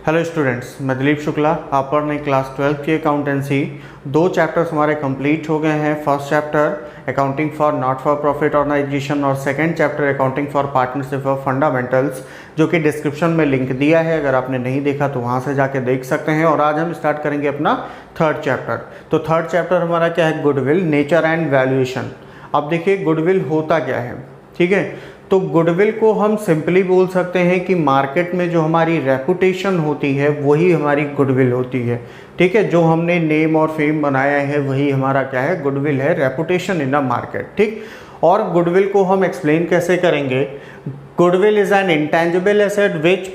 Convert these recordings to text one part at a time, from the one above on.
Hello students, मैं दिलीप शुक्ला। आप पढ़ रहे क्लास 12 की अकाउंटेंसी। 2 चैप्टर्स हमारे कंप्लीट हो गए हैं। First chapter accounting for not for profit organisation और second chapter accounting for partnership of fundamentals, जो कि डिस्क्रिप्शन में लिंक दिया है। अगर आपने नहीं देखा तो वहाँ से जाके देख सकते हैं। और आज हम स्टार्ट करेंगे अपना थर्ड चैप्टर। तो थर्ड चैप्टर हमारा क्या है? Goodwill, nature and valuation. अब देखिए गुडविल होता क्या है, ठीक है। तो गुडविल को हम सिंपली बोल सकते हैं कि मार्केट में जो हमारी रेपुटेशन होती है वही हमारी गुडविल होती है, ठीक है। जो हमने नेम और फेम बनाया है वही हमारा क्या है? गुडविल है, रेपुटेशन इन द मार्केट, ठीक। और गुडविल को हम एक्सप्लेन कैसे करेंगे? Goodwill is an intangible asset which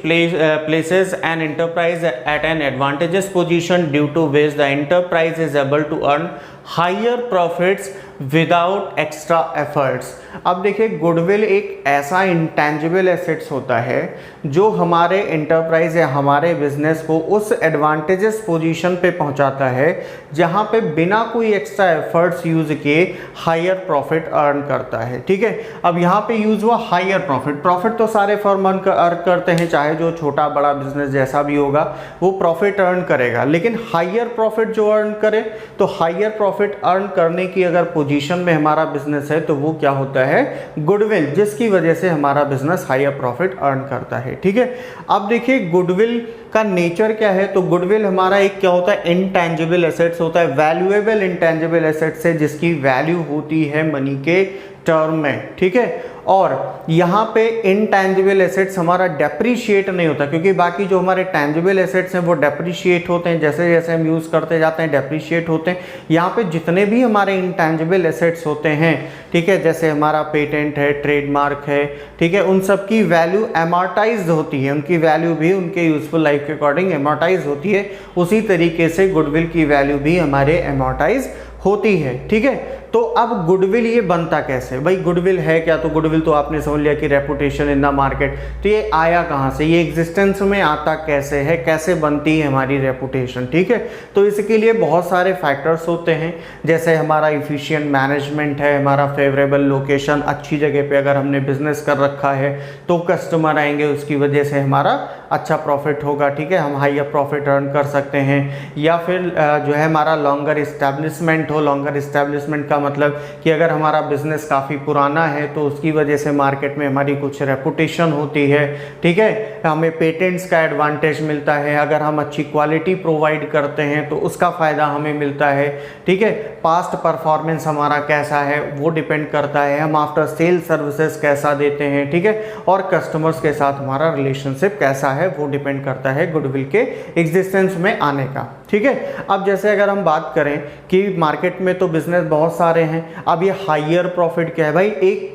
places an enterprise at an advantageous position due to which the enterprise is able to earn higher profits without extra efforts. अब देखिए goodwill एक ऐसा इंटेंजिबल एसेट्स होता है जो हमारे एंटरप्राइज या हमारे बिजनेस को उस एडवांटेजेस पोजीशन पे पहुंचाता है जहां पे बिना कोई एक्स्ट्रा एफर्ट्स यूज किए हायर प्रॉफिट अर्न करता है, ठीक है। अब यहाँ पे यूज हुआ हायर प्रॉफिट। प्रॉफिट तो सारे फर्म अर्न करते हैं, चाहे जो छोटा बड़ा बिजनेस जैसा भी होगा वो प्रॉफिट अर्न करेगा। लेकिन हायर प्रॉफिट जो अर्न करे, तो हायर प्रॉफिट अर्न करने की अगर पोजीशन में हमारा बिजनेस है तो वो क्या होता है? गुडविल, जिसकी वजह से हमारा बिजनेस हायर प्रॉफिट अर्न करता है, ठीक है। अब देखिए गुडविल का नेचर क्या है? तो गुडविल हमारा एक क्या होता है? इंटेंजिबल एसेट्स होता है, वैल्यूएबल इंटेंजिबल एसेट्स है जिसकी वैल्यू होती है मनी के टर्म में, ठीक है। और यहाँ पे इनटैंजिबल एसेट्स हमारा डेप्रीशिएट नहीं होता, क्योंकि बाकी जो हमारे टैंजिबल एसेट्स हैं वो डेप्रीशिएट होते हैं, जैसे जैसे हम यूज़ करते जाते हैं डेप्रीशिएट होते हैं। यहाँ पे जितने भी हमारे इनटैंजिबल एसेट्स होते हैं, ठीक है, जैसे हमारा पेटेंट है, ट्रेडमार्क है, ठीक है, उन सब की वैल्यू एमोर्टाइज होती है, उनकी वैल्यू भी उनके यूजफुल लाइफ के अकॉर्डिंग एमोर्टाइज होती है। उसी तरीके से गुडविल की वैल्यू भी हमारे एमोर्टाइज होती है, ठीक है। तो अब गुडविल ये बनता कैसे? भाई गुडविल है क्या? तो गुडविल तो आपने समझ लिया कि रेपुटेशन इन द मार्केट। तो ये आया कहाँ से? ये एग्जिस्टेंस में आता कैसे है? कैसे बनती है हमारी रेपुटेशन, ठीक है। तो इसके लिए बहुत सारे फैक्टर्स होते हैं, जैसे हमारा इफिशिएंट मैनेजमेंट है, हमारा फेवरेबल लोकेशन, अच्छी जगह पे अगर हमने बिजनेस कर रखा है तो कस्टमर आएंगे, उसकी वजह से हमारा अच्छा प्रॉफिट होगा, ठीक है, हम हायर प्रॉफिट अर्न कर सकते हैं। या फिर जो है हमारा लॉन्गर इस्टेब्लिशमेंट हो। लॉन्गर इस्टेब्लिशमेंट का मतलब कि अगर हमारा बिजनेस काफ़ी पुराना है तो उसकी वजह से मार्केट में हमारी कुछ रेपुटेशन होती है, ठीक है, हमें पेटेंट्स का एडवांटेज मिलता है। अगर हम अच्छी क्वालिटी प्रोवाइड करते हैं तो उसका फ़ायदा हमें मिलता है, ठीक है। पास्ट परफॉर्मेंस हमारा कैसा है वो डिपेंड करता है, हम आफ्टर सेल सर्विसेज कैसा देते हैं, ठीक है, और कस्टमर्स के साथ हमारा रिलेशनशिप कैसा है वो डिपेंड करता है गुडविल के एग्जिस्टेंस में आने का, ठीक है। अब जैसे अगर हम बात करें कि मार्केट में तो बिजनेस बहुत सारे हैं, अब ये हायर प्रॉफिट क्या है? भाई एक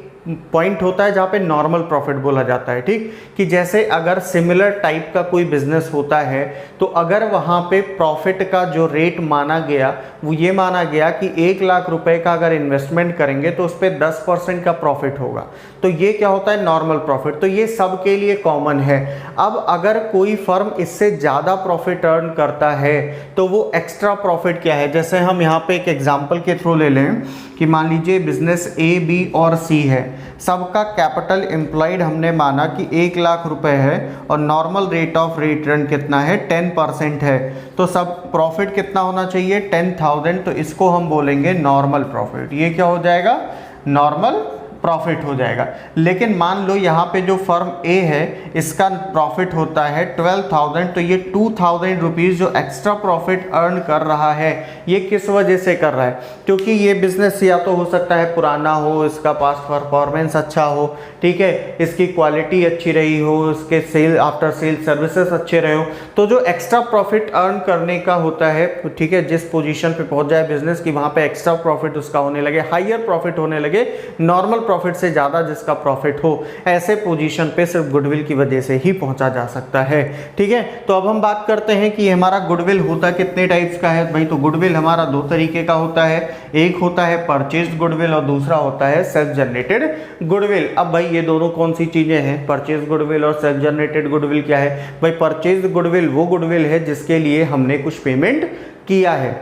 पॉइंट होता है जहाँ पे नॉर्मल प्रॉफिट बोला जाता है, ठीक, कि जैसे अगर सिमिलर टाइप का कोई बिजनेस होता है तो अगर वहाँ पे प्रॉफिट का जो रेट माना गया वो ये माना गया कि 1 लाख रुपए का अगर इन्वेस्टमेंट करेंगे तो उस पर 10% का प्रॉफिट होगा, तो ये क्या होता है? Normal profit. तो ये सबके लिए कॉमन है। अब अगर कोई फर्म इससे ज़्यादा प्रॉफिट अर्न करता है तो वो एक्स्ट्रा प्रॉफिट क्या है? जैसे हम यहाँ पे एक एग्जाम्पल के थ्रू ले लें कि मान लीजिए बिजनेस ए, बी और सी है, सबका कैपिटल एम्प्लॉयड हमने माना कि 1 लाख रुपए है और नॉर्मल रेट ऑफ रिटर्न कितना है? 10% है। तो सब प्रॉफिट कितना होना चाहिए? 10,000। तो इसको हम बोलेंगे नॉर्मल प्रॉफिट। ये क्या हो जाएगा? नॉर्मल प्रॉफिट हो जाएगा। लेकिन मान लो यहाँ पे जो फर्म ए है इसका प्रॉफिट होता है 12,000, तो ये 2,000 रुपीज़ जो एक्स्ट्रा प्रॉफिट अर्न कर रहा है ये किस वजह से कर रहा है? क्योंकि ये बिजनेस या तो हो सकता है पुराना हो, इसका पास्ट परफॉर्मेंस अच्छा हो, ठीक है, इसकी क्वालिटी अच्छी रही हो, इसके सेल आफ्टर सेल सर्विसेज अच्छे रहे हो। तो जो एक्स्ट्रा प्रॉफिट अर्न करने का होता है, ठीक है, जिस पोजीशन पे पहुंच जाए बिजनेस की वहाँ पे एक्स्ट्रा प्रॉफिट उसका होने लगे, हायर प्रॉफिट होने लगे, नॉर्मल प्रॉफिट से ज़्यादा जिसका प्रॉफिट हो, ऐसे पोजीशन पे सिर्फ गुडविल की वजह से ही पहुंचा जा सकता है, ठीक है। तो अब हम बात करते हैं कि हमारा गुडविल होता कितने टाइप्स का है। भाई तो गुडविल हमारा 2 तरीके का होता है, एक होता है परचेज गुडविल और दूसरा होता है सेल्फ जनरेटेड गुडविल। अब भाई ये दोनों कौन सी चीज़ें हैं? परचेज गुडविल और सेल्फ जनरेटेड गुडविल क्या है? भाई परचेज गुडविल वो गुडविल है जिसके लिए हमने कुछ पेमेंट किया है,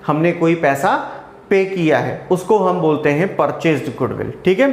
हमने कोई पैसा पे किया है, उसको हम बोलते हैं परचेज्ड गुडविल, ठीक है।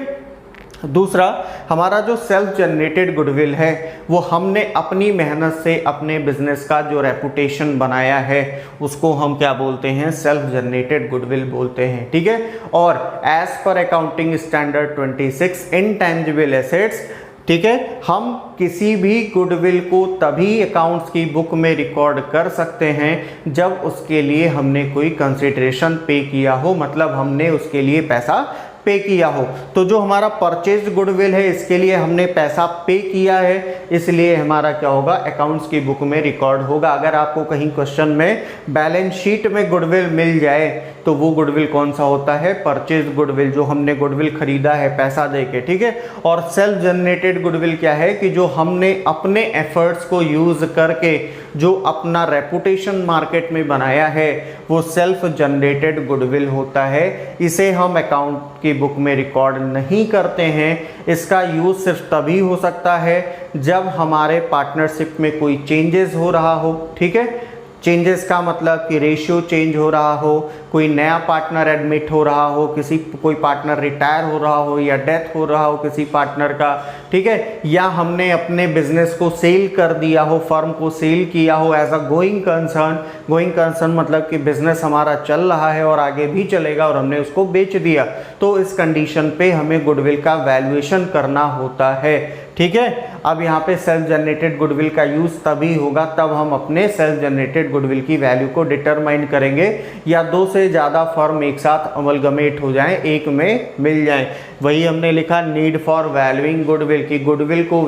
दूसरा, हमारा जो सेल्फ जनरेटेड गुडविल है वो हमने अपनी मेहनत से अपने बिजनेस का जो रेपुटेशन बनाया है उसको हम क्या बोलते हैं, सेल्फ जनरेटेड गुडविल बोलते हैं, ठीक है। और as per accounting standard 26 intangible assets, ठीक है, हम किसी भी गुडविल को तभी अकाउंट्स की बुक में रिकॉर्ड कर सकते हैं जब उसके लिए हमने कोई कंसिडरेशन पे किया हो, मतलब हमने उसके लिए पैसा पे किया हो। तो जो हमारा परचेज गुडविल है इसके लिए हमने पैसा पे किया है, इसलिए हमारा क्या होगा, अकाउंट्स की बुक में रिकॉर्ड होगा। अगर आपको कहीं क्वेश्चन में बैलेंस शीट में गुडविल मिल जाए तो वो गुडविल कौन सा होता है, परचेज गुडविल, जो हमने गुडविल खरीदा है पैसा दे के, ठीक है। और सेल्फ जनरेटेड गुडविल क्या है कि जो हमने अपने एफर्ट्स को यूज करके जो अपना रेपुटेशन मार्केट में बनाया है वो सेल्फ जनरेटेड गुडविल होता है। इसे हम अकाउंट की बुक में रिकॉर्ड नहीं करते हैं। इसका यूज सिर्फ तभी हो सकता है जब हमारे पार्टनरशिप में कोई चेंजेस हो रहा हो, ठीक है। चेंजेस का मतलब कि रेशियो चेंज हो रहा हो, कोई नया पार्टनर एडमिट हो रहा हो, कोई पार्टनर रिटायर हो रहा हो या डेथ हो रहा हो किसी पार्टनर का, ठीक है, या हमने अपने बिजनेस को सेल कर दिया हो, फर्म को सेल किया हो as a going concern. Going concern मतलब कि बिजनेस हमारा चल रहा है और आगे भी चलेगा और हमने उसको बेच दिया, तो इस कंडीशन पे हमें गुडविल का वैल्यूएशन करना होता है, ठीक है। अब यहाँ पे सेल्फ जनरेटेड गुडविल का यूज तभी होगा तब हम अपने सेल्फ जनरेटेड गुडविल की वैल्यू को डिटरमाइन करेंगे या दो से ज़्यादा फर्म एक साथ अमलगमेट हो जाएं, एक में मिल जाएं। वही हमने लिखा नीड फॉर वैल्यूइंग गुडविल, की गुडविल को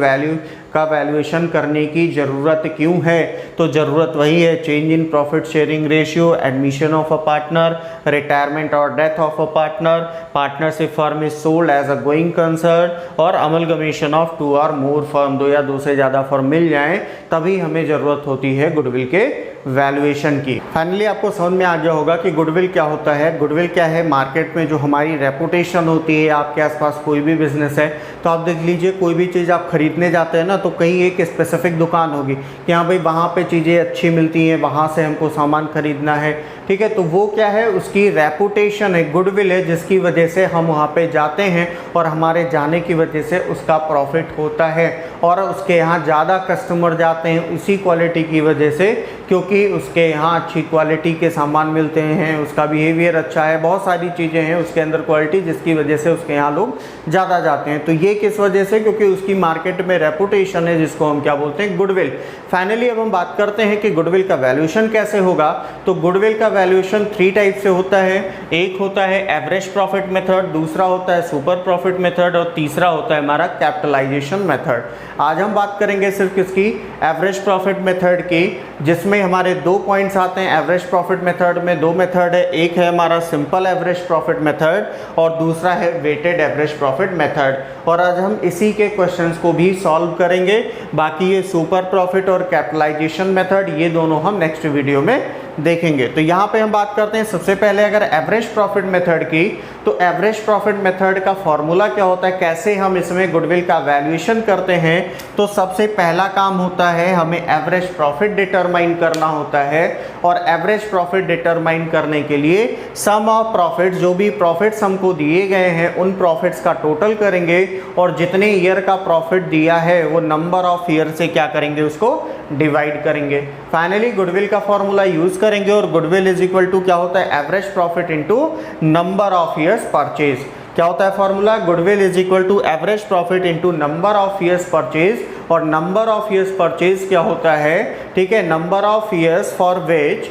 वैल्यूएशन करने की ज़रूरत क्यों है, तो ज़रूरत वही है, change in profit sharing ratio, admission of a partner, retirement और death of a partner, partnership firm is sold as a going concern और अमलगमेशन ऑफ 2 और मोर फर्म, 2 या 2 से ज़्यादा फर्म मिल जाएं, तभी हमें ज़रूरत होती है गुडविल के वैल्यूएशन की। फाइनली आपको समझ में आ गया होगा कि गुडविल क्या होता है। गुडविल क्या है, मार्केट में जो हमारी रेपुटेशन होती है, आपके आसपास कोई भी बिजनेस है तो आप देख लीजिए, कोई भी चीज़ आप खरीदने जाते हैं ना तो कहीं एक स्पेसिफिक दुकान होगी कि हाँ भाई वहाँ पे चीज़ें अच्छी मिलती हैं, वहाँ से हमको सामान खरीदना है, ठीक है। तो वो क्या है, उसकी रेपुटेशन है, गुडविल है, जिसकी वजह से हम वहाँ पे जाते हैं और हमारे जाने की वजह से उसका प्रॉफिट होता है और उसके यहाँ ज़्यादा कस्टमर जाते हैं उसी क्वालिटी की वजह से, क्योंकि उसके यहाँ अच्छी क्वालिटी के सामान मिलते हैं, उसका बिहेवियर अच्छा है, बहुत सारी चीज़ें हैं उसके अंदर क्वालिटी, जिसकी वजह से उसके यहाँ लोग ज़्यादा जाते हैं। तो ये किस वजह से, क्योंकि उसकी मार्केट में रेपुटेशन है, जिसको हम क्या बोलते हैं, गुडविल। फाइनली अब हम बात करते हैं कि गुडविल का वैल्यूएशन कैसे होगा। तो गुडविल का वैल्यूएशन 3 टाइप से होता है। एक होता है एवरेज प्रॉफिट मेथड, दूसरा होता है सुपर प्रॉफिट मेथड और तीसरा होता है हमारा कैपिटलाइजेशन मेथड। आज हम बात करेंगे सिर्फ किसकी, एवरेज प्रॉफिट मेथड की, जिसमें हमारे 2 पॉइंट्स आते हैं। एवरेज प्रॉफिट मेथड में 2 मेथड है, एक है हमारा सिंपल एवरेज प्रॉफिट मेथड और दूसरा है वेटेड एवरेज प्रॉफिट मेथड। और आज हम इसी के क्वेश्चंस को भी सॉल्व करेंगे। बाकी ये सुपर प्रॉफिट और कैपिटलाइजेशन मेथड, ये दोनों हम नेक्स्ट वीडियो में देखेंगे। तो यहाँ पे हम बात करते हैं सबसे पहले अगर एवरेज प्रॉफिट मेथड की, तो एवरेज प्रॉफिट मेथड का फॉर्मूला क्या होता है, कैसे हम इसमें गुडविल का वैल्यूएशन करते हैं। तो सबसे पहला काम होता है हमें एवरेज प्रॉफिट डिटरमाइन करना होता है और एवरेज प्रॉफिट डिटरमाइन करने के लिए सम ऑफ प्रॉफिट, जो भी प्रॉफिट्स हमको दिए गए हैं उन प्रॉफिट्स का टोटल करेंगे और जितने ईयर का प्रॉफिट दिया है वो नंबर ऑफ ईयर से क्या करेंगे, उसको डिवाइड करेंगे। फाइनली गुडविल का फॉर्मूला यूज करेंगे और गुडविल इज इक्वल टू क्या होता है, average profit into number of years purchase. क्या होता है formula, goodwill is equal to average profit into number of years purchase. और नंबर ऑफ ईयर्स परचेज क्या होता है, ठीक है, number of years for which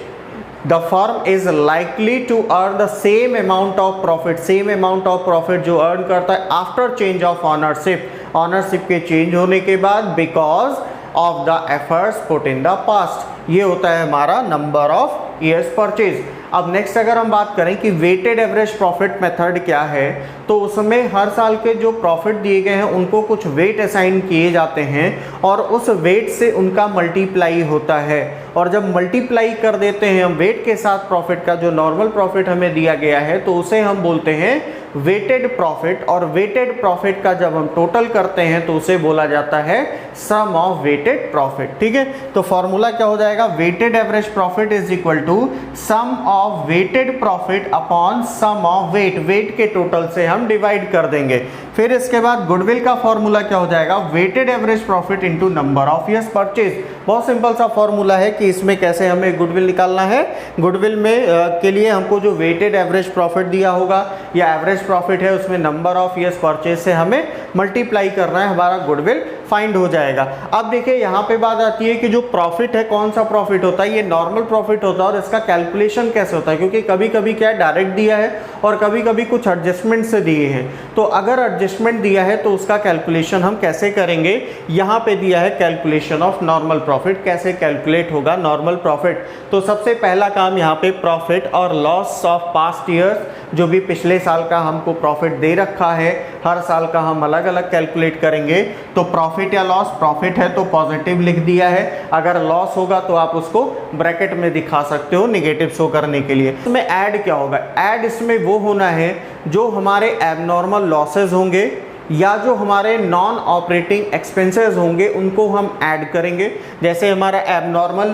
the firm is likely to earn the same amount of profit, same amount of profit जो earn करता है after change of ownership, ownership के चेंज होने के बाद, because of the efforts put in the past. ये होता है हमारा नंबर ऑफ ईयर्स परचेज। अब नेक्स्ट अगर हम बात करें कि वेटेड एवरेज प्रॉफिट मेथड क्या है, तो उसमें हर साल के जो प्रॉफिट दिए गए हैं उनको कुछ वेट असाइन किए जाते हैं और उस वेट से उनका मल्टीप्लाई होता है और जब मल्टीप्लाई कर देते हैं हम वेट के साथ प्रॉफिट का, जो नॉर्मल प्रॉफिट हमें दिया गया है, तो उसे हम बोलते हैं वेटेड प्रॉफिट। और वेटेड प्रॉफिट का जब हम टोटल करते हैं तो उसे बोला जाता है सम ऑफ वेटेड प्रॉफिट। ठीक है, तो फॉर्मूला क्या हो जाएगा, weighted average profit is equal to sum of weighted profit upon sum of weight, weight के टोटल से हम डिवाइड कर देंगे। फिर इसके बाद गुडविल का फॉर्मूला क्या हो जाएगा, weighted average profit into number of years purchase. बहुत सिंपल सा फॉर्मूला है कि इसमें कैसे हमें गुडविल निकालना है। गुडविल में के लिए हमको जो वेटेड एवरेज प्रॉफिट दिया होगा या एवरेज प्रॉफिट है, उसमें नंबर ऑफ ईयर्स परचेज से हमें मल्टीप्लाई करना है, हमारा गुडविल फाइंड हो जाएगा। अब देखिए यहाँ पे बात आती है कि जो प्रॉफिट है, कौन सा प्रॉफिट होता है, ये नॉर्मल प्रॉफिट होता है और इसका कैलकुलेशन कैसे होता है, क्योंकि कभी कभी क्या है डायरेक्ट दिया है और कभी कभी कुछ एडजस्टमेंट से दिए हैं। तो अगर एडजस्टमेंट दिया है तो उसका कैलकुलेशन हम कैसे करेंगे, यहाँ पे दिया है कैलकुलेशन ऑफ नॉर्मल प्रॉफिट, कैसे कैलकुलेट होगा नॉर्मल प्रॉफिट। तो सबसे पहला काम यहाँ पे प्रॉफिट और लॉस ऑफ पास्ट ईयर्स, जो भी पिछले साल का हमको प्रॉफिट दे रखा है, हर साल का हम अलग अलग कैलकुलेट करेंगे। तो प्रॉफिट या लॉस, प्रॉफिट है तो पॉजिटिव लिख दिया है, अगर लॉस होगा तो आप उसको ब्रैकेट में दिखा सकते हो नेगेटिव शो करने के लिए। इसमें ऐड क्या होगा, ऐड इसमें वो होना है जो हमारे एबनॉर्मल लॉसेज होंगे या जो हमारे नॉन ऑपरेटिंग एक्सपेंसेस होंगे उनको हम ऐड करेंगे। जैसे हमारा एबनॉर्मल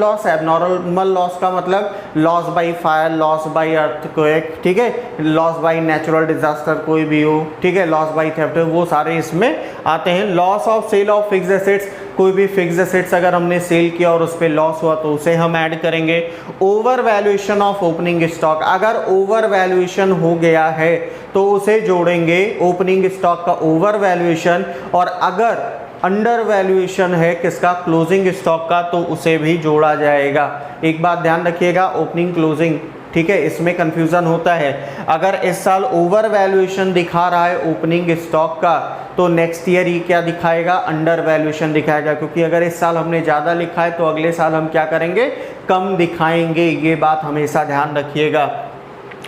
लॉस का मतलब loss by fire, loss by earthquake, ठीक है, लॉस बाय नेचुरल डिजास्टर कोई भी हो, ठीक है, लॉस बाय थेफ्ट, वो सारे इसमें आते हैं। Loss of sale of fixed assets, कोई भी फिक्स्ड एसेट्स अगर हमने सेल किया और उस पर लॉस हुआ तो उसे हम ऐड करेंगे। Over valuation of opening stock, अगर ओवर वैल्यूएशन हो गया है तो उसे जोड़ेंगे, ओपनिंग स्टॉक का ओवर वैल्यूएशन। और अगर अंडर वैल्यूएशन है किसका, क्लोजिंग स्टॉक का, तो उसे भी जोड़ा जाएगा। एक बात ध्यान रखिएगा, ओपनिंग क्लोजिंग, ठीक है, इसमें कंफ्यूजन होता है। अगर इस साल ओवर वैल्यूएशन दिखा रहा है ओपनिंग स्टॉक का तो नेक्स्ट ईयर ही क्या दिखाएगा, अंडर वैल्यूएशन दिखाएगा, क्योंकि अगर इस साल हमने ज़्यादा लिखा है तो अगले साल हम क्या करेंगे, कम दिखाएंगे। ये बात हमेशा ध्यान रखिएगा।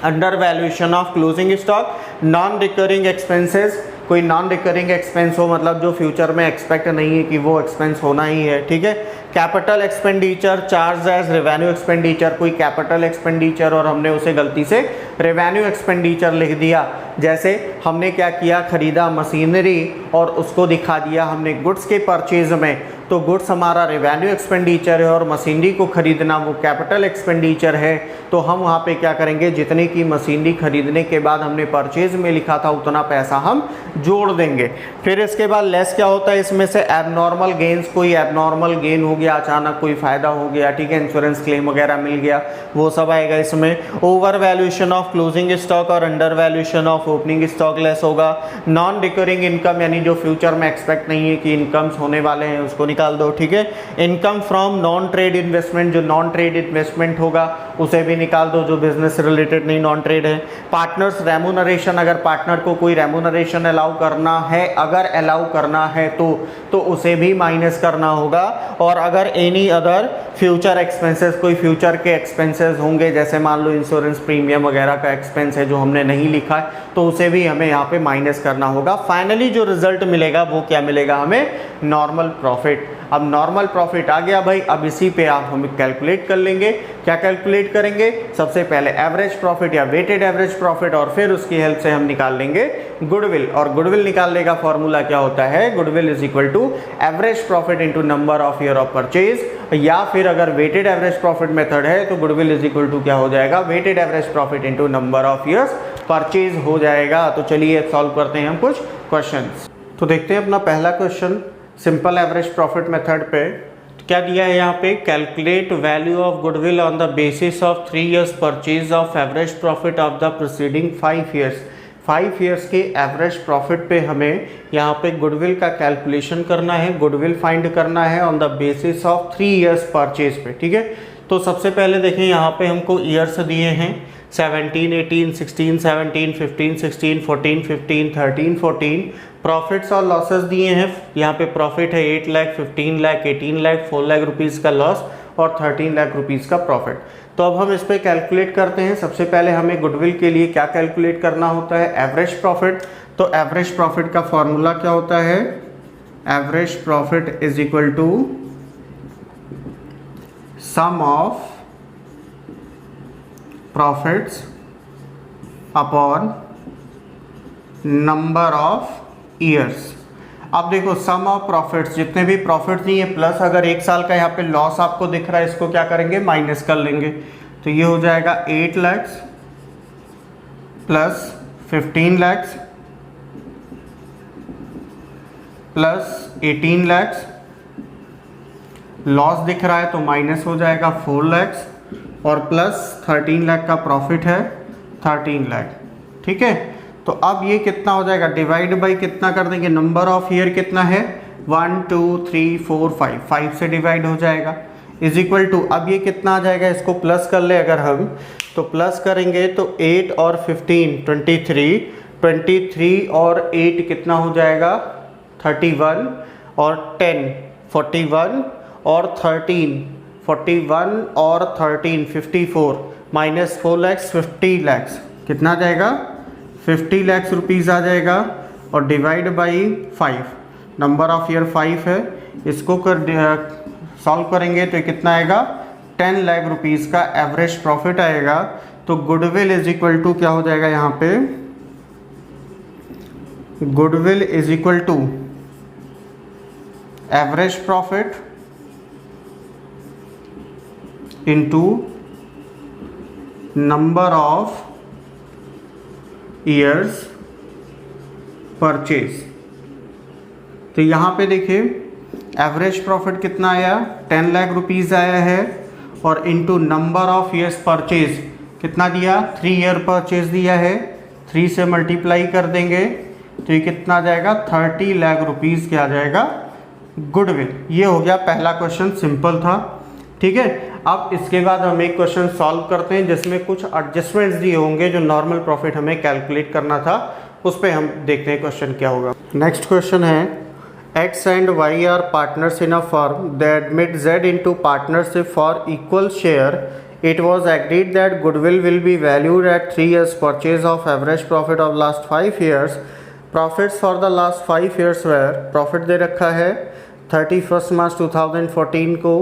Under valuation of closing stock. Non recurring expenses, कोई नॉन रिकरिंग एक्सपेंस हो मतलब जो फ्यूचर में एक्सपेक्ट नहीं है कि वो एक्सपेंस होना ही है, ठीक है। Capital expenditure, charge as revenue expenditure, कोई कैपिटल एक्सपेंडिचर और हमने उसे गलती से रेवेन्यू एक्सपेंडिचर लिख दिया। जैसे हमने क्या किया, खरीदा मशीनरी और उसको दिखा दिया हमने गुड्स के परचेज में, तो गुड्स हमारा रेवेन्यू एक्सपेंडिचर है और मशीनरी को खरीदना वो कैपिटल एक्सपेंडिचर है। तो हम वहाँ पे क्या करेंगे, जितने की मशीनरी खरीदने के बाद हमने परचेज में लिखा था उतना पैसा हम जोड़ देंगे। फिर इसके बाद लेस क्या होता है, इसमें से एबनॉर्मल गेन्स, कोई एबनॉर्मल गेन हो गया, अचानक कोई फ़ायदा हो गया, ठीक है, इंश्योरेंस क्लेम वगैरह मिल गया, वो सब आएगा इसमें। Over valuation of closing stock और under valuation of opening stock less होगा। नॉन रिकरिंग इनकम, यानी जो फ्यूचर में एक्सपेक्ट नहीं है कि इनकम्स होने वाले हैं, उसको निकाल दो, ठीक है। Income from non trade investment, जो नॉन ट्रेड इन्वेस्टमेंट होगा उसे भी निकाल दो, जो बिजनेस रिलेटेड नहीं, नॉन ट्रेड है। पार्टनर्स रेम्यूनरेशन, अगर पार्टनर को कोई रेम्यूनरेशन अलाउ करना है, अगर अलाउ करना है तो उसे भी माइनस करना होगा। और अगर एनी अदर फ्यूचर एक्सपेंसेस, कोई फ्यूचर के एक्सपेंसेस होंगे, जैसे मान लो इंश्योरेंस प्रीमियम वगैरह का एक्सपेंस है जो हमने नहीं लिखा है, तो उसे भी हमें यहाँ पे माइनस करना होगा। फाइनली जो रिजल्ट मिलेगा वो क्या मिलेगा हमें, नॉर्मल प्रॉफिट। अब नॉर्मल प्रॉफिट आ गया भाई, अब इसी पे आप हम कैलकुलेट कर लेंगे। क्या कैलकुलेट करेंगे, सबसे पहले एवरेज प्रॉफिट या वेटेड एवरेज प्रॉफिट और फिर उसकी हेल्प से हम निकाल लेंगे गुडविल। और गुडविल निकालने का फॉर्मूला क्या होता है, goodwill is equal to average profit into number of year of purchase, या फिर अगर वेटेड एवरेज प्रॉफिट मेथड है तो गुडविल इज इक्वल टू क्या हो जाएगा, weighted average profit into number of years purchase हो जाएगा। तो चलिए सॉल्व करते हैं हम कुछ क्वेश्चंस। तो देखते हैं अपना पहला question simple average profit method पे क्या दिया है यहाँ पे, calculate value of goodwill on the basis of 3 years purchase of average profit of the preceding 5 years। 5 years के एवरेज प्रॉफिट पे हमें यहाँ पे गुडविल का कैलकुलेशन करना है, गुडविल फाइंड करना है on the basis of 3 years purchase पे, ठीक है। तो सबसे पहले देखें यहाँ पे हमको ईयर्स दिए हैं 17, 18, 16, 17, 15, 16, 14, 15, 13, 14। प्रॉफिट्स और लॉसेस दिए हैं, यहाँ पे प्रॉफिट है 8 लाख, 15 लाख, 18 लाख, 4 लाख रुपीज़ का लॉस और 13 लाख रुपीज़ का प्रॉफिट। तो अब हम इस पर कैलकुलेट करते हैं। सबसे पहले हमें गुडविल के लिए क्या कैलकुलेट करना होता है, एवरेज प्रॉफिट। तो एवरेज प्रॉफिट का फॉर्मूला क्या होता है, average profit is equal to sum of profits upon number of years. अब देखो सम ऑफ प्रॉफिट्स, जितने भी प्रॉफिट दिए प्लस अगर एक साल का यहाँ पे लॉस आपको दिख रहा है, इसको क्या करेंगे, माइनस कर लेंगे। तो ये हो जाएगा 8 lakh plus 15 lakh plus 18 lakh, loss दिख रहा है तो माइनस हो जाएगा 4 लाख और प्लस 13 लाख का प्रॉफिट है 13 लाख। ठीक है, तो अब ये कितना हो जाएगा, डिवाइड बाई कितना कर देंगे, नंबर ऑफ ईयर कितना है 1 2 3 4 5, 5 से डिवाइड हो जाएगा इज इक्वल टू, अब ये कितना आ जाएगा, इसको प्लस कर ले अगर हम, तो प्लस करेंगे तो 8 और 15 23, 23 और 8 कितना हो जाएगा 31 और 10 41 और 13 41 और 13 54 माइनस 4 लैक्स 50 लैक्स, कितना आ जाएगा 50 लाख रुपीज़ आ जाएगा और divide by 5, number of year 5 है, इसको सॉल्व करेंगे तो कितना आएगा 10 लाख रुपीज़ का एवरेज प्रॉफिट आएगा। तो गुडविल इज इक्वल टू क्या हो जाएगा यहाँ पे, goodwill is equal to average profit into number of years purchase. तो यहाँ पे देखिए एवरेज प्रॉफिट कितना आया 10 लाख रुपीज़ आया है और into number of years purchase कितना दिया 3 ईयर परचेज दिया है, 3 से मल्टीप्लाई कर देंगे तो ये कितना आ जाएगा 30 लाख रुपीज़ क्या आ जाएगा गुडविल। ये हो गया पहला क्वेश्चन, सिंपल था। ठीक है, अब इसके बाद हम एक क्वेश्चन सॉल्व करते हैं जिसमें कुछ एडजस्टमेंट्स दिए होंगे जो नॉर्मल प्रॉफिट हमें कैलकुलेट करना था, उस पर हम देखते हैं क्वेश्चन क्या होगा। नेक्स्ट क्वेश्चन है X and Y are partners in a firm. They admit Z into partnership for equal share. It was agreed that goodwill will be valued at 3 years purchase of average profit of last 5 years. Profits for the last 5 years were, profit दे रखा है 31 मार्च 2014 को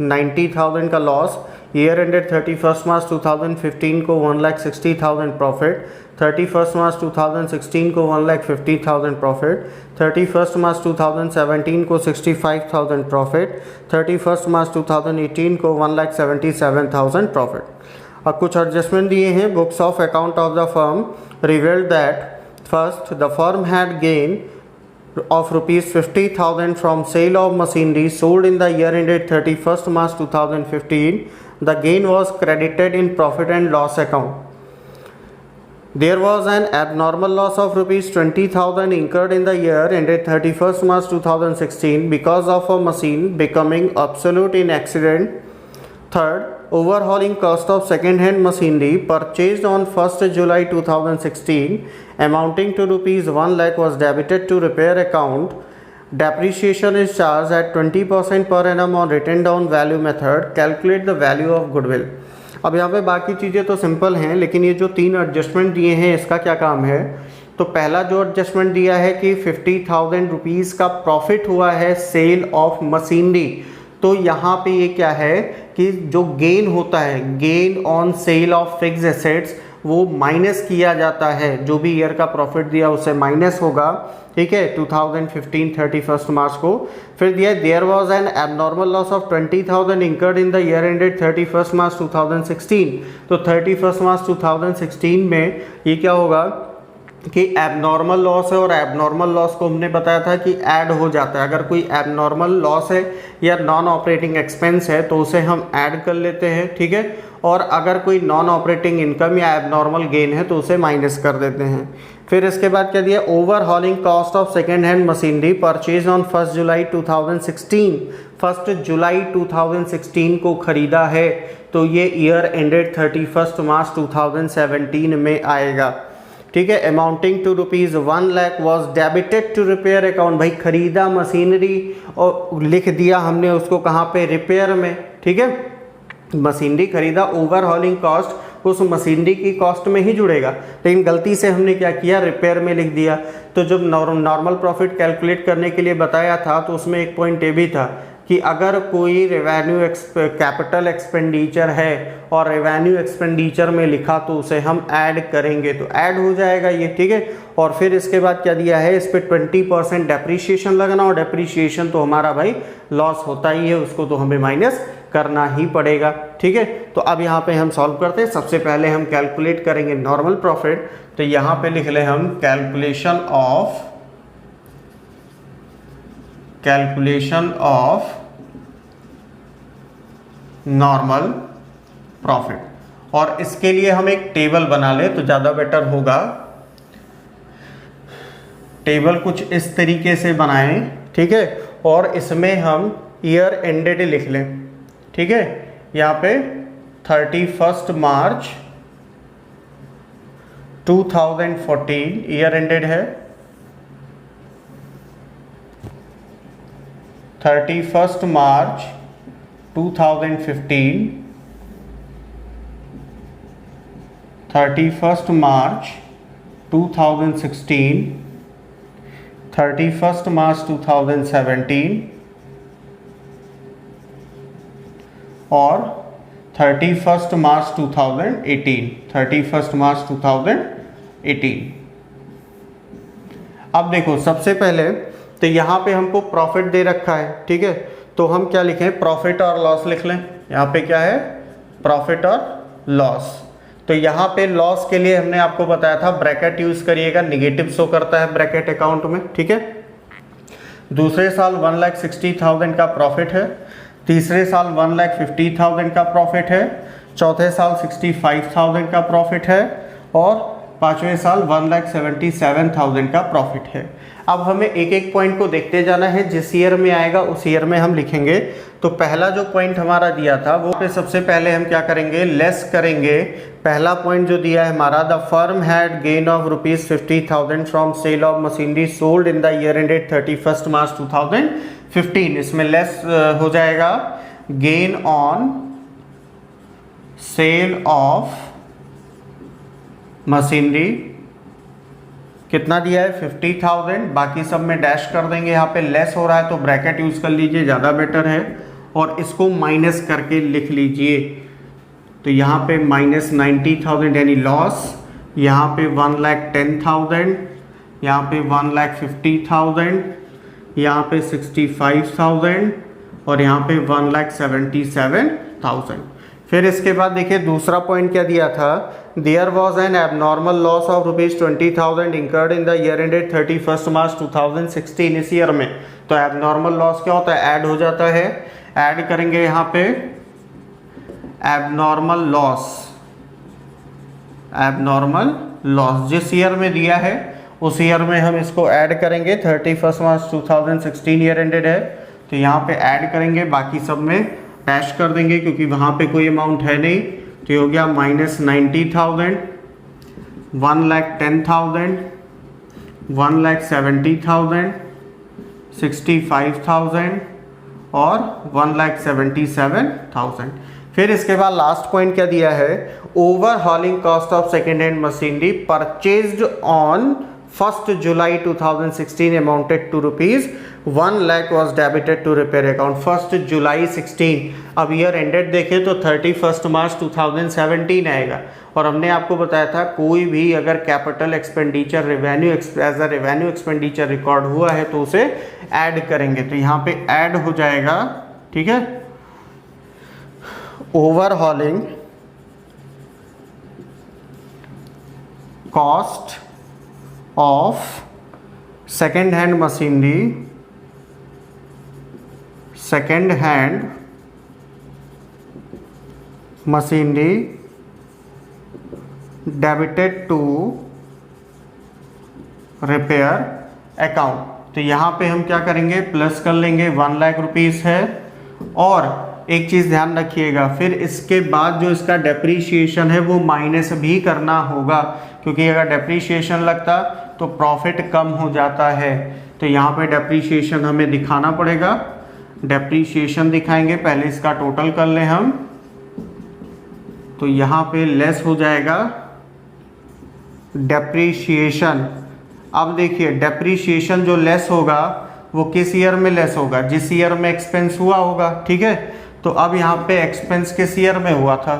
90,000 का loss, year ended 31 March 2015 को 1,60,000 profit, 31 March 2016 को 1,50,000 profit, 31 मार्च 2017 को 65,000 profit, 31 मार्च 2018 को 1,77,000 profit. अब कुछ एडजस्टमेंट दिए हैं। Books of account of the firm revealed that first the firm had gain of rupees 50,000 from sale of machinery sold in the year ended 31st March 2015. The gain was credited in profit and loss account. There was an abnormal loss of rupees 20,000 incurred in the year ended 31st March 2016 because of a machine becoming obsolete in accident. Third, overhauling cost of second-hand machinery purchased on 1st July 2016 amounting to rupees 1 lakh was debited to repair account. Depreciation is charged at 20% per annum on written down value method. Calculate the value of goodwill. अब यहाँ पे बाकी चीज़ें तो simple हैं, लेकिन ये जो 3 एडजस्टमेंट दिए हैं इसका क्या काम है। तो पहला जो एडजस्टमेंट दिया है कि 50,000 रुपीज़ का प्रॉफिट हुआ है सेल ऑफ मशीनरी, तो यहाँ पे ये क्या है कि जो गेन होता है, gain on sale of fixed assets, वो माइनस किया जाता है, जो भी ईयर का प्रॉफिट दिया उससे माइनस होगा। ठीक है, 2015 31 मार्च को। फिर दिया there was an abnormal loss of 20,000 incurred in the year ended 31 March 2016। तो 31 मार्च 2016 में ये क्या होगा कि एबनॉर्मल लॉस है, और एबनॉर्मल लॉस को हमने बताया था कि ऐड हो जाता है। अगर कोई एबनॉर्मल लॉस है या नॉन ऑपरेटिंग एक्सपेंस है तो उसे हम ऐड कर लेते हैं। ठीक है, और अगर कोई नॉन ऑपरेटिंग इनकम या एबनॉर्मल गेन है तो उसे माइनस कर देते हैं। फिर इसके बाद क्या दिया, overhauling cost of second hand machinery purchase on 1 July 2016। 1 July 2016 को खरीदा है तो ये ईयर एंडेड 31 मार्च 2017 में आएगा। ठीक है, amounting to rupees 1 lakh was debited to repair account. भाई खरीदा मशीनरी और लिख दिया हमने उसको कहाँ पे, रिपेयर में। ठीक है, मशीनरी खरीदा, ओवरहॉलिंग कॉस्ट उस मशीनरी की कॉस्ट में ही जुड़ेगा, लेकिन गलती से हमने क्या किया, रिपेयर में लिख दिया। तो जब नॉर्मल प्रॉफिट कैलकुलेट करने के लिए बताया था तो उसमें एक पॉइंट ये भी था कि अगर कोई कैपिटल एक्सपेंडिचर है और रेवेन्यू एक्सपेंडिचर में लिखा तो उसे हम ऐड करेंगे, तो ऐड हो जाएगा ये, ठीक है। और फिर इसके बाद क्या दिया है, इस पे 20% डेप्रीशिएशन लगना, और डेप्रीशिएशन तो हमारा भाई लॉस होता ही है, उसको तो हमें माइनस करना ही पड़ेगा, ठीक है। तो अब यहाँ पे हम सॉल्व करते हैं। सबसे पहले हम कैलकुलेट करेंगे नॉर्मल प्रॉफिट, तो यहाँ पे लिख ले हम कैलकुलेशन ऑफ नॉर्मल प्रॉफिट, और इसके लिए हम एक टेबल बना ले तो ज़्यादा बेटर होगा। टेबल कुछ इस तरीके से बनाएं, ठीक है, और इसमें हम ईयर एंडेड लिख लें, ठीक है। यहाँ पे 31 मार्च 2014 ईयर एंडेड है, 31 मार्च 2015, 31 मार्च 2016, 31 मार्च 2017 और 31 मार्च 2018, 31 मार्च 2018। अब देखो सबसे पहले तो यहाँ पे हमको प्रॉफिट दे रखा है, ठीक है, तो हम क्या लिखें, प्रॉफिट और लॉस लिख लें। यहाँ पे क्या है, प्रॉफिट और लॉस। तो यहाँ पे लॉस के लिए हमने आपको बताया था ब्रैकेट यूज करिएगा, निगेटिव शो करता है ब्रैकेट अकाउंट में, ठीक है। दूसरे साल 1,60,000 का प्रॉफिट है, तीसरे साल 1,50,000 का प्रॉफिट है, चौथे साल 65,000 का प्रॉफिट है, और पांचवें साल 1,77,000 का प्रॉफिट है। अब हमें एक एक पॉइंट को देखते जाना है, जिस ईयर में आएगा उस ईयर में हम लिखेंगे। तो पहला जो पॉइंट हमारा दिया था वो पे सबसे पहले हम क्या करेंगे, लेस करेंगे। पहला पॉइंट जो दिया है हमारा, the firm had gain of ₹50,000 from sale of machinery sold in the year ended 31 March 2015। इसमें लेस हो जाएगा gain on sale of machinery, कितना दिया है 50,000, बाकी सब में डैश कर देंगे। यहाँ पे लेस हो रहा है तो ब्रैकेट यूज कर लीजिए, ज़्यादा बेटर है, और इसको माइनस करके लिख लीजिए। तो यहाँ पे -90,000 यानी लॉस, यहाँ पे 1,10,000, यहाँ पे 1,50,000, यहाँ पे 65,000 और यहाँ पे 1,77,000। फिर इसके बाद देखिए दूसरा पॉइंट क्या दिया था, there was an abnormal loss of ₹20,000 incurred in the year ended 31 March 2016। इस ईयर में तो एबनॉर्मल लॉस क्या होता है, ऐड हो जाता है। ऐड करेंगे यहाँ पे एबनॉर्मल लॉस जिस ईयर में दिया है उस ईयर में हम इसको ऐड करेंगे। 31 मार्च 2016 ईयर एंडेड है, तो यहाँ पे ऐड करेंगे, बाकी सब में डैश कर देंगे क्योंकि वहाँ पे कोई अमाउंट है नहीं। तो हो गया -90,000, 1,10,000, 1,70,000, 65,000 और 1,77,000। फिर इसके बाद लास्ट पॉइंट क्या दिया है, overhauling cost of second hand machinery purchased on 1 July 2016 amounted to ₹1 lakh was debited to repair account 1 July 16। अब ईयर एंडेड देखें तो 31 मार्च 2017 आएगा, और हमने आपको बताया था कोई भी अगर capital expenditure revenue as a revenue expenditure record हुआ है तो उसे ऐड करेंगे। तो यहाँ पे ऐड हो जाएगा, ठीक है, overhauling cost of second hand machinery, debited to repair account. तो यहाँ पे हम क्या करेंगे, प्लस कर लेंगे, 1 लाख रुपीस है। और एक चीज़ ध्यान रखिएगा, फिर इसके बाद जो इसका डेप्रीशिएशन है वो माइनस भी करना होगा, क्योंकि अगर डेप्रीशिएशन लगता तो प्रॉफिट कम हो जाता है। तो यहाँ पे डेप्रीशिएशन हमें दिखाना पड़ेगा। डेप्रीशिएशन दिखाएंगे, पहले इसका टोटल कर लें हम, तो यहाँ पे लेस हो जाएगा डेप्रीशिएशन। अब देखिए डेप्रीशिएशन जो लेस होगा वो किस ईयर में लेस होगा, जिस ईयर में एक्सपेंस हुआ होगा। ठीक है, तो अब यहाँ पे एक्सपेंस किस ईयर में हुआ था,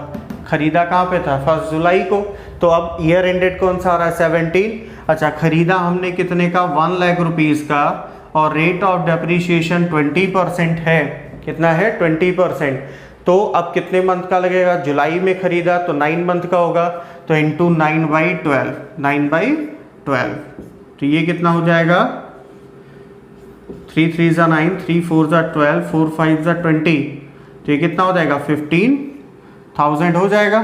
खरीदा कहाँ पे था, 1 जुलाई को। तो अब ईयर एंडेड कौन सा आ रहा है, 17। अच्छा, खरीदा हमने कितने का, 1 लाख रुपीज़ का, और रेट ऑफ डेप्रीशिएशन 20% है। कितना है, 20%। तो अब कितने मंथ का लगेगा, जुलाई में खरीदा तो 9 मंथ का होगा, तो इंटू 9/12, 9/12। तो ये कितना हो जाएगा, 3 3 ज़ा 9, 3 4 ज़ा 12, 4 5 ज़ा 20। तो ये कितना हो जाएगा, 15,000 हो जाएगा।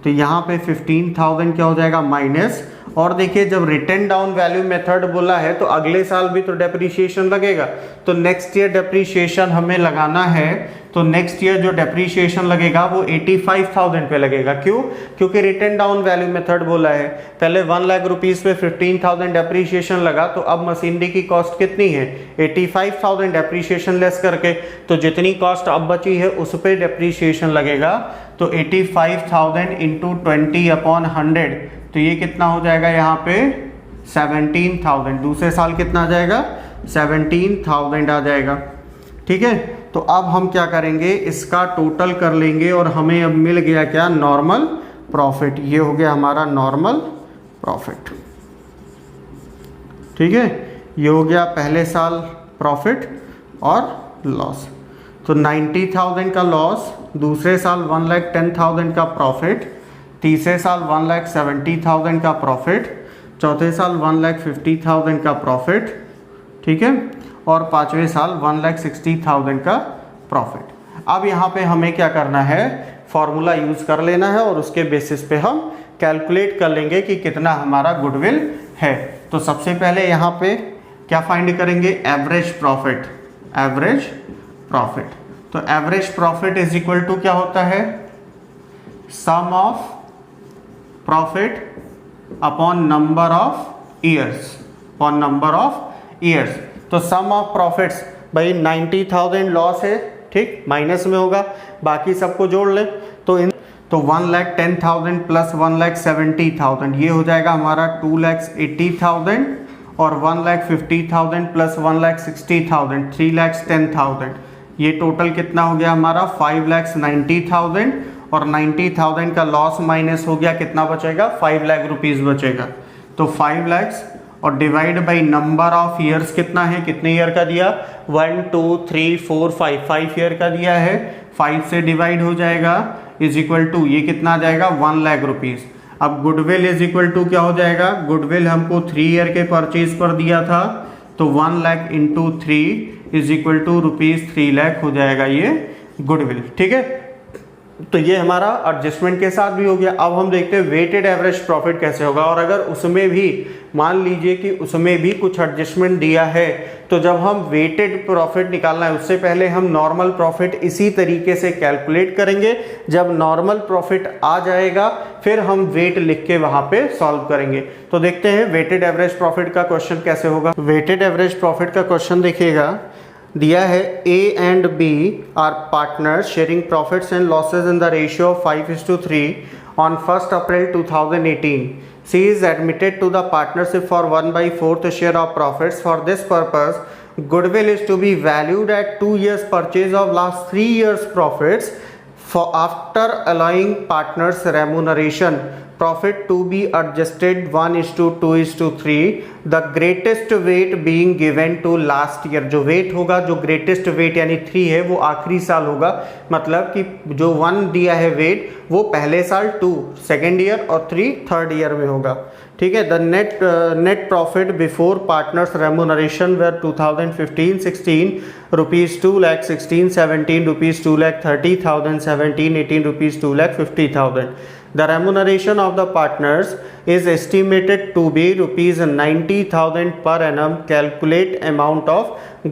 तो यहाँ पे 15,000 क्या हो जाएगा, माइनस। और देखिए, जब रिटर्न डाउन वैल्यू मेथड बोला है तो अगले साल भी तो डेप्रीशिएशन लगेगा, तो नेक्स्ट ईयर डेप्रीशिएशन हमें लगाना है। तो नेक्स्ट ईयर जो डेप्रीशिएशन लगेगा वो 85,000 पे लगेगा। क्यों, क्योंकि रिटर्न डाउन वैल्यू मेथड बोला है। पहले 1 लाख रुपीज़ पे 15,000 डेप्रीशिएशन लगा, तो अब मशीनरी की कॉस्ट कितनी है, 85,000 डेप्रीशिएशन लेस करके। तो जितनी कॉस्ट अब बची है उस पर डेप्रीशिएशन लगेगा। तो 85,000 इंटू 20/100, तो ये कितना हो जाएगा यहाँ पे, 17,000। दूसरे साल कितना आ जाएगा, 17,000 आ जाएगा। ठीक है, तो अब हम क्या करेंगे, इसका टोटल कर लेंगे और हमें अब मिल गया क्या, नॉर्मल प्रॉफिट। ये हो गया हमारा नॉर्मल प्रॉफिट। ठीक है, ये हो गया पहले साल प्रॉफिट और लॉस। तो 90,000 का लॉस, दूसरे साल 1,10,000 का प्रॉफिट, तीसरे साल 1,70,000 का प्रॉफिट, चौथे साल 1,50,000 का प्रॉफिट। ठीक है, और पाँचवें साल 1,60,000 का प्रॉफिट। अब यहाँ पे हमें क्या करना है, फॉर्मूला यूज़ कर लेना है और उसके बेसिस पे हम कैलकुलेट कर लेंगे कि कितना हमारा गुडविल है। तो सबसे पहले यहाँ पे क्या फाइंड करेंगे, एवरेज प्रॉफिट। एवरेज प्रॉफिट, तो average profit is equal to क्या होता है, sum of profit upon number of years, upon number of years. तो सम ऑफ प्रॉफिट्स, भाई 90,000 लॉस है, ठीक, माइनस में होगा, बाकी सबको जोड़ ले। तो 1,10,000 प्लस 1,70,000, ये हो जाएगा हमारा 2,80,000, और 1,50,000 प्लस 1,60,000, 3,10,000। ये टोटल कितना हो गया हमारा, 5,90,000, और 90,000 का लॉस माइनस हो गया, कितना बचेगा, 5 लाख रुपीज़ बचेगा। तो 5 लाख और divide by number of years कितना है, कितने ईयर का दिया, 1 2 3 4 5 ईयर का दिया है। 5 से डिवाइड हो जाएगा, इज इक्वल टू, ये कितना आ जाएगा, 1 लाख रुपीज़। अब गुडविल इज इक्वल टू क्या हो जाएगा, गुडविल हमको 3 ईयर के परचेज पर दिया था, तो 1 lakh into 3 is equal to ₹3 lakh हो जाएगा ये गुडविल। ठीक है, तो ये हमारा एडजस्टमेंट के साथ भी हो गया। अब हम देखते हैं वेटेड एवरेज प्रॉफिट कैसे होगा। और अगर उसमें भी मान लीजिए कि उसमें भी कुछ एडजस्टमेंट दिया है, तो जब हम वेटेड प्रॉफिट निकालना है उससे पहले हम नॉर्मल प्रॉफिट इसी तरीके से कैलकुलेट करेंगे। जब नॉर्मल प्रॉफिट आ जाएगा फिर हम वेट लिख के वहाँ पे सॉल्व करेंगे। तो देखते हैं वेटेड एवरेज प्रॉफिट का क्वेश्चन कैसे होगा। वेटेड एवरेज प्रॉफिट का क्वेश्चन देखिएगा, दिया है A and B are partners sharing profits and losses in the ratio of 5:3 on 1st April 2018. C is admitted to the partnership for 1/4 share of profits. For this purpose, goodwill is to be valued at 2 years purchase of last 3 years profits. For after allowing partners remuneration, profit to be adjusted 1:2:3, the greatest weight being given to last year। जो wait होगा, जो greatest wait यानी 3 है वो आखिरी साल होगा, मतलब कि जो 1 दिया है वेट वो पहले साल, 2 सेकेंड ईयर और 3 थर्ड ईयर में होगा। ठीक है, the net profit before partners remuneration were 2015-16 ₹2,16,17 ₹2,30,000 17-18 ₹2,50,000। The remuneration of the partners is estimated to be ₹90,000 per annum. Calculate amount of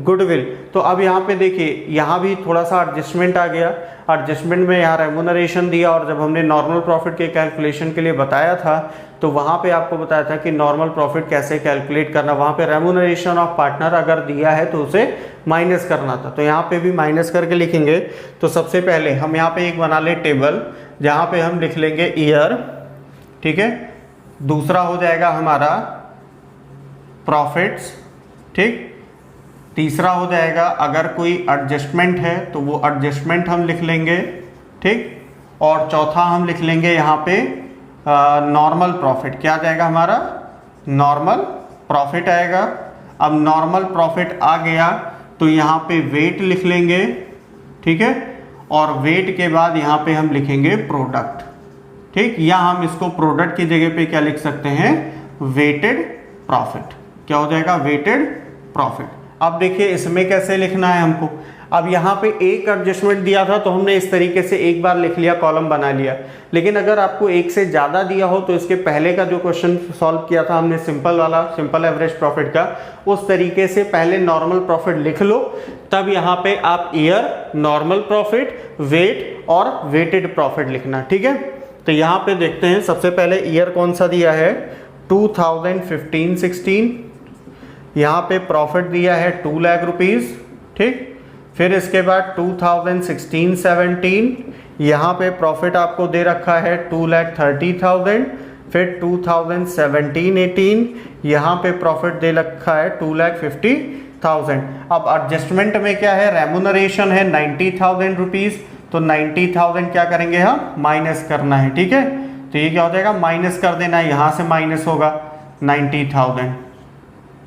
goodwill। तो अब यहाँ पे देखिए, यहाँ भी थोड़ा सा एडजस्टमेंट आ गया। एडजस्टमेंट में यहाँ रेमुनरेशन दिया, और जब हमने नॉर्मल प्रॉफिट के कैलकुलेशन के लिए बताया था तो वहाँ पे आपको बताया था कि नॉर्मल प्रॉफिट कैसे कैलकुलेट करना। वहाँ पे रेमुनरेशन ऑफ पार्टनर अगर दिया है तो उसे माइनस करना था, तो यहाँ पे भी माइनस करके लिखेंगे। तो सबसे पहले हम यहाँ पे एक बना ले टेबल, जहाँ पे हम लिख लेंगे ईयर, ठीक है। दूसरा हो जाएगा हमारा प्रॉफिट्स, ठीक। तीसरा हो जाएगा अगर कोई एडजस्टमेंट है तो वो एडजस्टमेंट हम लिख लेंगे, ठीक। और चौथा हम लिख लेंगे यहाँ पे नॉर्मल प्रॉफिट। क्या आ जाएगा हमारा? नॉर्मल प्रॉफिट आएगा। अब नॉर्मल प्रॉफिट आ गया तो यहाँ पे वेट लिख लेंगे, ठीक है। और वेट के बाद यहाँ पे हम लिखेंगे प्रोडक्ट, ठीक। या हम इसको प्रोडक्ट की जगह पे क्या लिख सकते हैं? Weighted profit. क्या हो जाएगा? Weighted profit. अब देखिए इसमें कैसे लिखना है हमको। अब यहाँ पे एक एडजस्टमेंट दिया था तो हमने इस तरीके से एक बार लिख लिया, कॉलम बना लिया। लेकिन अगर आपको एक से ज़्यादा दिया हो तो इसके पहले का जो क्वेश्चन सॉल्व किया था हमने सिंपल वाला, सिंपल एवरेज प्रॉफिट का, उस तरीके से पहले नॉर्मल प्रॉफिट लिख लो, तब यहाँ पे आप ईयर, नॉर्मल प्रॉफिट, वेट और वेटेड प्रॉफिट लिखना, ठीक है। तो यहाँ पे देखते हैं सबसे पहले ईयर कौन सा दिया है? 2015-16। यहाँ पे प्रॉफिट दिया है 2 लाख रुपीज़, ठीक। फिर इसके बाद 2016-17 यहाँ पे प्रॉफिट आपको दे रखा है 2,30,000। फिर 2017-18 यहाँ पे प्रॉफिट दे रखा है 2,50,000। अब एडजस्टमेंट में क्या है? रेम्यूनरेशन है 90,000 रुपीज़। तो 90,000 क्या करेंगे हम? माइनस करना है, ठीक है। तो ये क्या हो जाएगा? माइनस कर देना है, यहाँ से माइनस होगा 90,000,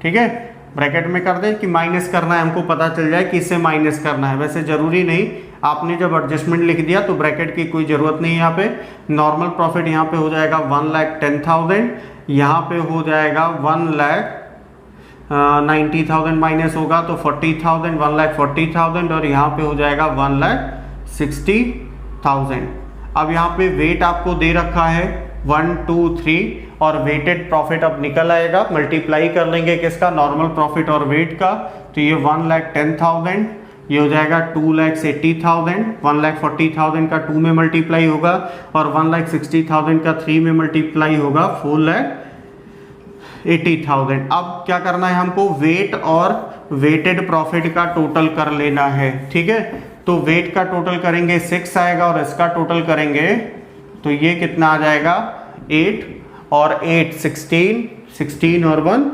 ठीक है। ब्रैकेट में कर दें कि माइनस करना है, हमको पता चल जाए कि इससे माइनस करना है। वैसे ज़रूरी नहीं, आपने जब एडजस्टमेंट लिख दिया तो ब्रैकेट की कोई ज़रूरत नहीं है। यहाँ पे नॉर्मल प्रॉफिट यहाँ पे हो जाएगा 1,10,000, यहाँ पे हो जाएगा 1,90,000 माइनस होगा तो 40,000, 1,40,000 और यहाँ पे हो जाएगा 1,60,000। अब यहाँ पे वेट आपको दे रखा है 1, 2, 3 और वेटेड प्रॉफिट अब निकल आएगा। मल्टीप्लाई कर लेंगे किसका? नॉर्मल प्रॉफिट और वेट का। तो ये 1,10,000, ये हो जाएगा 2,80,000, 1,40,000 का 2 में मल्टीप्लाई होगा और 1,60,000 का 3 में मल्टीप्लाई होगा 4,80,000। अब क्या करना है हमको? वेट और वेटेड प्रॉफिट का टोटल कर लेना है, ठीक है। तो वेट का टोटल करेंगे 6 आएगा और इसका टोटल करेंगे तो ये कितना आ जाएगा? 8 और 8 16, 16 और 1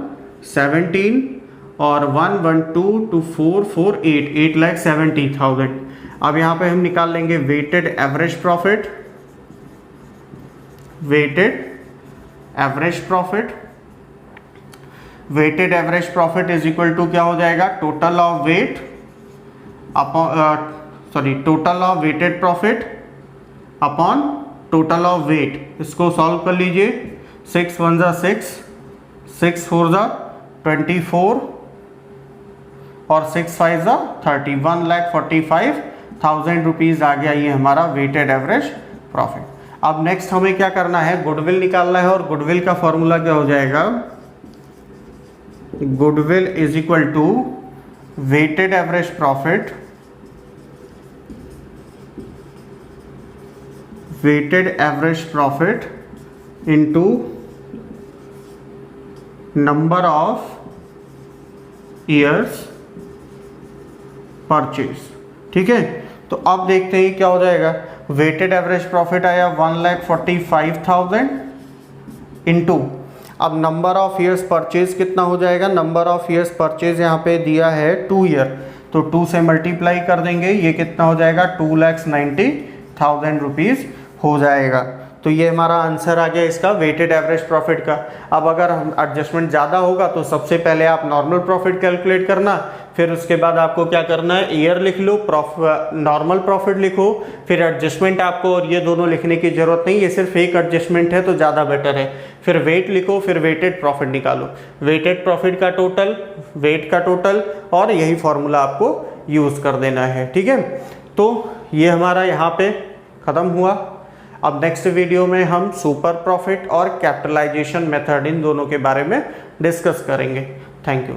17 और 1 1 2 2 4 4 8, 8,70,000। अब यहाँ पे हम निकाल लेंगे weighted average profit. Weighted average profit, weighted average profit is equal to क्या हो जाएगा? Total of weight total of weighted profit upon total of weight. इसको सॉल्व कर लीजिए। 6 1 जा 6, 6 4 जा 24 और 6 5 जा 30, 1,45,000 रुपीज़ आ गया ये हमारा वेटेड एवरेज प्रॉफिट। अब नेक्स्ट हमें क्या करना है? गुडविल निकालना है और गुडविल का फॉर्मूला क्या हो जाएगा? Goodwill is equal to weighted average profit, weighted average profit into number of years purchase, ठीक है। तो अब देखते हैं क्या हो जाएगा। वेटेड एवरेज प्रॉफिट आया 1,45,000 इनटू, अब नंबर ऑफ ईयर्स परचेज कितना हो जाएगा? नंबर ऑफ ईयर्स परचेज यहाँ पे दिया है 2 ईयर, तो 2 से मल्टीप्लाई कर देंगे, ये कितना हो जाएगा? 2,90,000 रुपीज़ हो जाएगा। तो ये हमारा आंसर आ गया इसका वेटेड एवरेज प्रॉफिट का। अब अगर हम एडजस्टमेंट ज़्यादा होगा तो सबसे पहले आप नॉर्मल प्रॉफिट कैलकुलेट करना, फिर उसके बाद आपको क्या करना है? ईयर लिख लो, नॉर्मल प्रॉफिट लिखो, फिर एडजस्टमेंट आपको और ये दोनों लिखने की जरूरत नहीं, ये सिर्फ एक एडजस्टमेंट है तो ज़्यादा बेटर है। फिर वेट लिखो, फिर वेटेड प्रॉफिट निकालो, वेटेड प्रॉफिट का टोटल, वेट का टोटल, और यही फॉर्मूला आपको यूज़ कर देना है, ठीक है। तो ये हमारा यहाँ पे ख़त्म हुआ। अब नेक्स्ट वीडियो में हम सुपर प्रॉफिट और कैपिटलाइजेशन मेथड इन दोनों के बारे में डिस्कस करेंगे। Thank you.